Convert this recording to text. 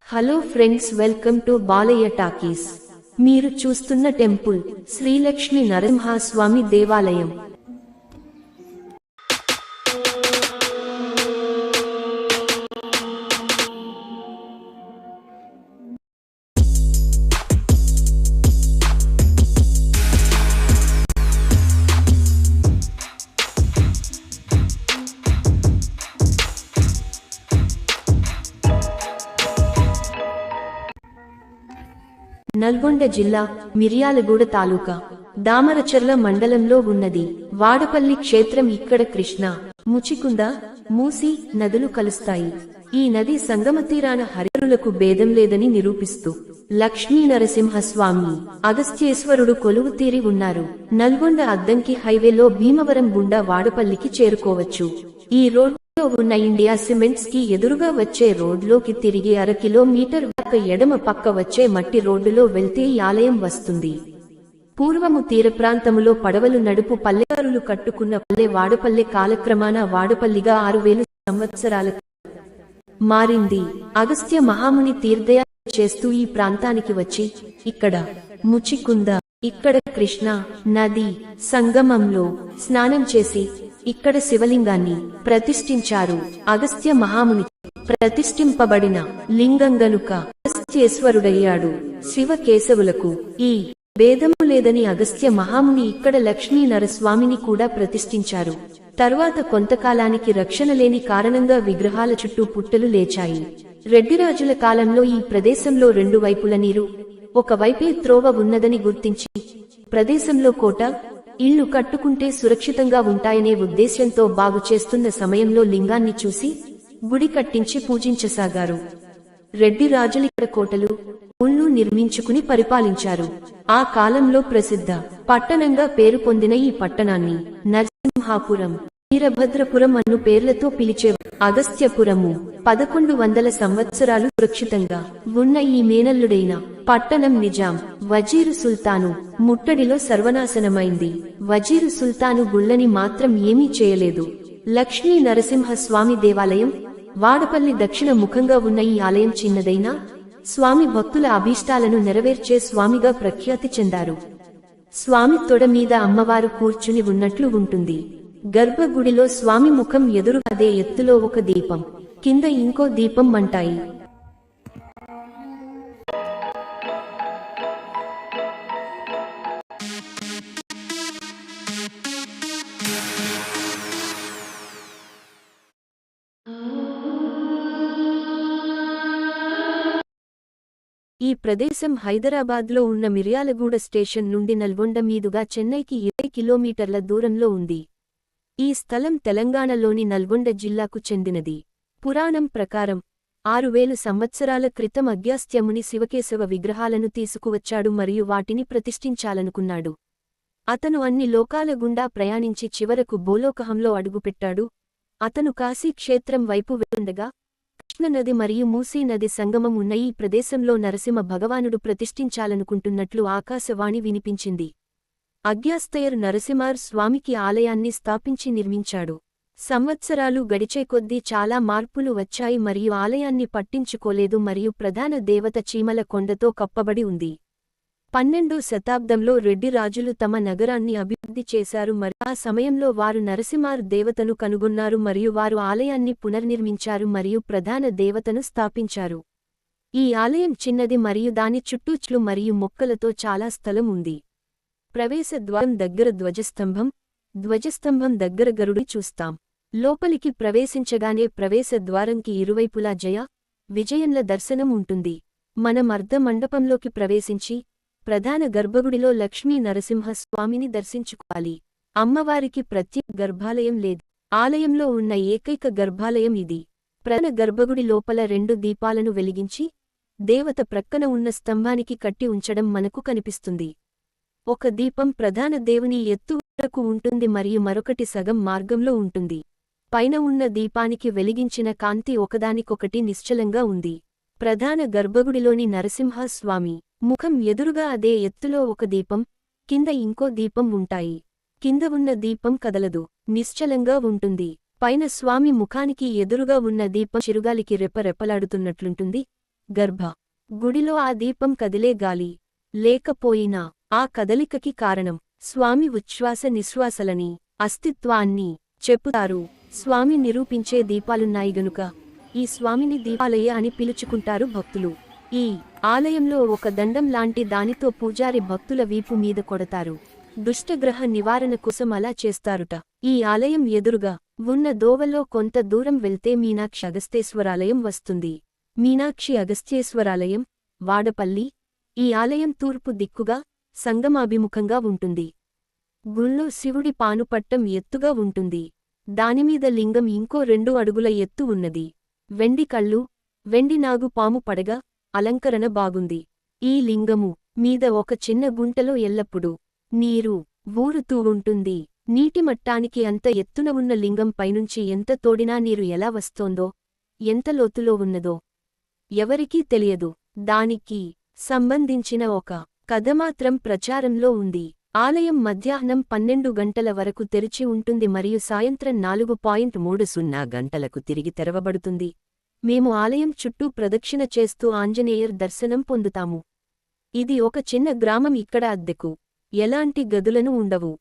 Hello friends, welcome to Balayya talkies. మీరు చూస్తున్న temple Sri Lakshmi Narasimhaswamy దేవాలయం. నల్గొండ జిల్లా మిర్యాలగూడ తాలూకా దామరచర్ల మండలంలో ఉన్నది. వాడపల్లి క్షేత్రం ఇక్కడ కృష్ణ, ముచికుంద, మూసి నదులు కలుస్తాయి. ఈ నది సంగమ తీరాన హరిహరులకు భేదం లేదని నిరూపిస్తూ లక్ష్మీ నరసింహస్వామి, అగస్త్యేశ్వరుడు కొలువు తీరి ఉన్నారు. నల్గొండ అద్దంకి హైవేలో భీమవరం గుండా వాడపల్లికి చేరుకోవచ్చు. ఈ రోడ్ ఉన్న ఇండియా సిమెంట్స్ కి ఎదురుగా వచ్చే రోడ్లోకి తిరిగి 1/2 కిలోమీటర్ ఎడమ పక్క వచ్చే మట్టి రోడ్డులో వెళ్తే ఈ ఆలయం వస్తుంది. పూర్వము తీర ప్రాంతములో పడవలు నడుపు పల్లెదారులు కట్టుకున్న పల్లె వాడపల్లె కాలక్రమాన వాడపల్లిగా 6000 సంవత్సరాలకు మారింది. అగస్త్య మహాముని తీర్థయాత్ర చేస్తూ ఈ ప్రాంతానికి వచ్చి ఇక్కడ ముచికుంద, ఇక్కడ కృష్ణ నది సంగమంలో స్నానం చేసి ఇక్కడ శివలింగాన్ని ప్రతిష్ఠించారు. అగస్త్య మహాముని ప్రతిష్ఠింపబడిన లింగం గనుక అగస్త్యేశ్వరుడయ్యాడు. శివ కేశవులకు ఈ భేదము లేదని అగస్త్య మహాముని ఇక్కడ లక్ష్మీ నరస్వామిని కూడా ప్రతిష్ఠించారు. తర్వాత కొంతకాలానికి రక్షణ లేని కారణంగా విగ్రహాల చుట్టూ పుట్టలు లేచాయి. రెడ్డిరాజుల కాలంలో ఈ ప్రదేశంలో 2 వైపుల నీరు, ఒకవైపే త్రోవ ఉన్నదని గుర్తించి ప్రదేశంలో కోట, ఇళ్లు కట్టుకుంటే సురక్షితంగా ఉంటాయనే ఉద్దేశ్యంతో బాగు చేస్తున్న సమయంలో లింగాన్ని చూసి గుడి కట్టించి పూజించసాగారు. రెడ్డి రాజులిక్కడ కోటలు, ఊళ్ళు నిర్మించుకుని పరిపాలించారు. ఆ కాలంలో ప్రసిద్ధ పట్టణంగా పేరు పొందిన ఈ పట్టణాన్ని నరసింహాపురం, వీరభద్రపురం అను పేర్లతో పిలిచేవారు. అగస్త్యపురము 1100 సంవత్సరాలు సురక్షితంగా ఉన్న ఈ మేనల్లుడైన పట్టణం నిజాం వజీరు సుల్తాను ముట్టడిలో సర్వనాశనమైంది. వజీరు సుల్తాను గుళ్ళని మాత్రం ఏమీ చేయలేదు. లక్ష్మీ నరసింహస్వామి దేవాలయం వాడపల్లి దక్షిణ ముఖంగా ఉన్న ఈ ఆలయం చిన్నదైనా స్వామి భక్తుల అభీష్టాలను నెరవేర్చే స్వామిగా ప్రఖ్యాతి చెందారు. స్వామి తొడ మీద అమ్మవారు కూర్చుని ఉన్నట్లు ఉంటుంది. గర్భగుడిలో స్వామి ముఖం ఎదురుగా అదే ఎత్తులో ఒక దీపం, కింద ఇంకో దీపం మంటాయి. ఈ ప్రదేశం హైదరాబాద్లో ఉన్న మిర్యాలగూడ స్టేషన్ నుండి నల్గొండ మీదుగా చెన్నైకి 20 కిలోమీటర్ల దూరంలో ఉంది. ఈ స్థలం తెలంగాణలోని నల్గొండ జిల్లాకు చెందినది. పురాణం ప్రకారం 6000 సంవత్సరాల క్రితం అగస్త్యముని శివకేశవ విగ్రహాలను తీసుకువచ్చాడు మరియు వాటిని ప్రతిష్ఠించాలనుకున్నాడు. అతను అన్ని లోకాల గుండా ప్రయాణించి చివరకు భూలోకహంలో అడుగుపెట్టాడు. అతను కాశీ క్షేత్రం వైపు వెళ్తుండగా కృష్ణనది మరియు మూసీ నది సంగమం ఉన్న ఈ ప్రదేశంలో నరసింహ భగవానుడు ప్రతిష్ఠించాలనుకుంటున్నట్లు ఆకాశవాణి వినిపించింది. అగస్త్యర్ నరసింహర్ స్వామికి ఆలయాన్ని స్థాపించి నిర్మించాడు. సంవత్సరాలు గడిచే కొద్దీ చాలా మార్పులు వచ్చాయి మరియు ఆలయాన్ని పట్టించుకోలేదు మరియు ప్రధాన దేవత చీమల కొండతో కప్పబడి ఉంది. 12వ శతాబ్దంలో రెడ్డి రాజులు తమ నగరాన్ని అభివృద్ధి చేశారు మరియు ఆ సమయంలో వారు నరసింహర్ దేవతను కనుగొన్నారు మరియు వారు ఆలయాన్ని పునర్నిర్మించారు మరియు ప్రధాన దేవతను స్థాపించారు. ఈ ఆలయం చిన్నది మరియు దాని చుట్టూ చెట్లు మరియు మొక్కలతో చాలా స్థలం ఉంది. ప్రవేశ ద్వారం దగ్గర ధ్వజస్తంభం దగ్గర గరుడి చూస్తాం. లోపలికి ప్రవేశించగానే ప్రవేశ ద్వారంకి ఇరువైపులా జయ, విజయంల దర్శనం ఉంటుంది. మనం అర్ధ మండపంలోకి ప్రవేశించి ప్రధాన గర్భగుడిలో లక్ష్మీ నరసింహస్వామిని దర్శించుకోవాలి. అమ్మవారికి ప్రత్యేక గర్భాలయం లేదు. ఆలయంలో ఉన్న ఏకైక గర్భాలయం ఇది. ప్రధాన గర్భగుడి లోపల 2 దీపాలను వెలిగించి దేవత ప్రక్కన ఉన్న స్తంభానికి కట్టి ఉంచడం మనకు కనిపిస్తుంది. ఒక దీపం ప్రధాన దేవుని ఎత్తు వరకు ఉంటుంది మరియు మరొకటి సగం మార్గంలో ఉంటుంది. పైన ఉన్న దీపానికి వెలిగించిన కాంతి ఒకదానికొకటి నిశ్చలంగా ఉంది. ప్రధాన గర్భగుడిలోని నరసింహస్వామి ముఖం ఎదురుగా అదే ఎత్తులో ఒక దీపం, కింద ఇంకో దీపం ఉంటాయి. కింద ఉన్న దీపం కదలదు, నిశ్చలంగా ఉంటుంది. పైన స్వామి ముఖానికి ఎదురుగా ఉన్న దీపం చిరుగాలికి రెప్పరెప్పలాడుతున్నట్లుంటుంది. గర్భ గుడిలో ఆ దీపం కదిలే గాలి లేకపోయినా ఆ కదలికకి కారణం స్వామి ఉచ్ఛ్వాస నిశ్వాసలని అస్తిత్వాన్ని చెప్పుతారు. స్వామి నిరూపించే దీపాలున్నాయి గనుక ఈ స్వామిని దీపాలయ అని పిలుచుకుంటారు భక్తులు. ఈ ఆలయంలో ఒక దండం లాంటి దానితో పూజారి భక్తుల వీపు మీద కొడతారు. దుష్టగ్రహ నివారణ కోసం అలా చేస్తారుట. ఈ ఆలయం ఎదురుగా ఉన్న దోవలో కొంత దూరం వెళ్తే మీనాక్షి అగస్తేశ్వరాలయం వస్తుంది. మీనాక్షి అగస్త్యేశ్వరాలయం, వాడపల్లి. ఈ ఆలయం తూర్పు దిక్కుగా సంగమాభిముఖంగా ఉంటుంది. గుళ్ళో శివుడి పానుపట్టం ఎత్తుగా ఉంటుంది. దానిమీద లింగం ఇంకో 2 అడుగుల ఎత్తు ఉన్నది. వెండి కళ్ళు, వెండి నాగు పాము పడగ అలంకరణ బాగుంది. ఈ లింగము మీద ఒక చిన్న గుంటలో ఎల్లప్పుడూ నీరు ఊరుతూ ఉంటుంది. నీటి మట్టానికి అంత ఎత్తున ఉన్న లింగం పైనుంచి ఎంత తోడినా నీరు ఎలా వస్తోందో, ఎంత లోతులో ఉన్నదో ఎవరికీ తెలియదు. దానికి సంబంధించిన ఒక కథ మాత్రం ప్రచారంలో ఉంది. ఆలయం మధ్యాహ్నం 12 గంటల వరకు తెరిచి ఉంటుంది మరియు సాయంత్రం 4:30 గంటలకు తిరిగి తెరవబడుతుంది. మేము ఆలయం చుట్టూ ప్రదక్షిణ చేస్తూ ఆంజనేయర్ దర్శనం పొందుతాము. ఇది ఒక చిన్న గ్రామం. ఇక్కడ అద్దెకు ఎలాంటి గదులను ఉండవు.